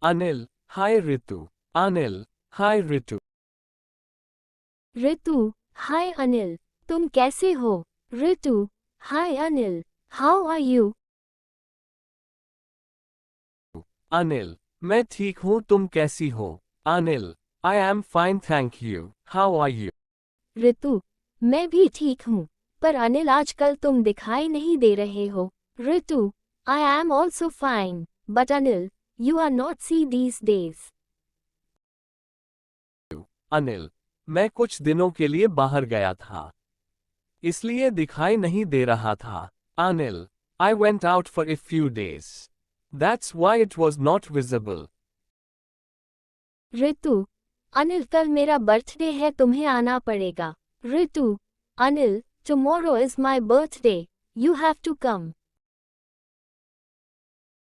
Anil, hi Ritu. Anil, hi Ritu. ऋतु, hi Anil, तुम कैसे हो? Ritu, hi Anil, how are you? Anil, मैं ठीक हूँ तुम कैसी हो? Anil, I am fine thank you. How are you? ऋतु, मैं भी ठीक हूँ, पर अनिल आजकल तुम दिखाई नहीं दे रहे हो। Ritu, I am also fine, but Anil, you are not see these days. Anil, मैं कुछ दिनों के लिए बाहर गया था, इसलिए दिखाई नहीं दे रहा था। Anil, I went out for a few days. That's why it was not visible. ऋतु, अनिल कल मेरा बर्थडे है तुम्हें आना पड़ेगा। Ritu, Anil, tomorrow is my birthday, you have to come.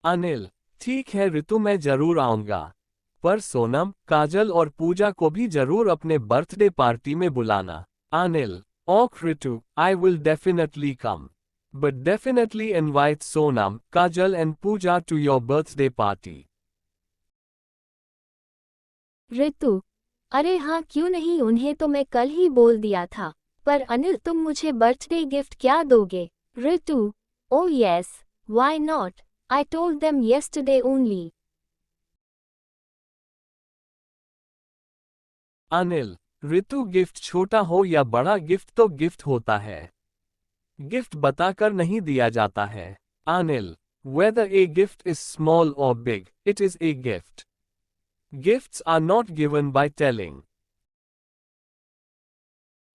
Anil, ठीक है ऋतु मैं जरूर आऊंगा। पर सोनम, काजल और पूजा को भी जरूर अपने बर्थडे पार्टी में बुलाना। Anil, okay Ritu, I will definitely come. But definitely invite Sonam, Kajal and Pooja to your birthday party. Ritu, अरे हाँ क्यों नहीं, उन्हें तो मैं कल ही बोल दिया था। पर अनिल तुम मुझे बर्थडे गिफ्ट क्या दोगे? Ritu, oh yes, why not, I told them yesterday only. Anil, Ritu gift छोटा हो या बड़ा गिफ्ट तो गिफ्ट होता है। गिफ्ट बताकर नहीं दिया जाता है। Anil, whether a gift is small or big, it is a gift. Gifts are not given by telling.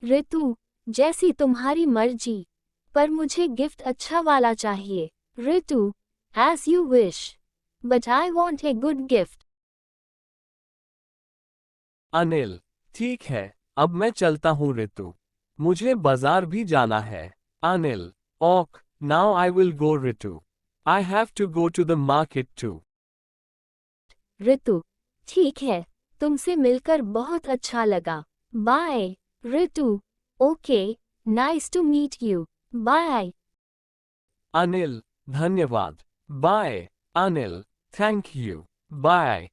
ऋतु, जैसी तुम्हारी मर्जी, पर मुझे गिफ्ट अच्छा वाला चाहिए। Ritu, as you wish, but I want a good gift. Anil, ठीक है, अब मैं चलता हूँ ऋतु। मुझे बाजार भी जाना है। Anil, okay, now I will go Ritu. I have to go to the market too. Ritu, ठीक है, तुमसे मिलकर बहुत अच्छा लगा। Bye. Ritu, okay, nice to meet you, bye. Anil, धन्यवाद। Bye. Anil, thank you. Bye.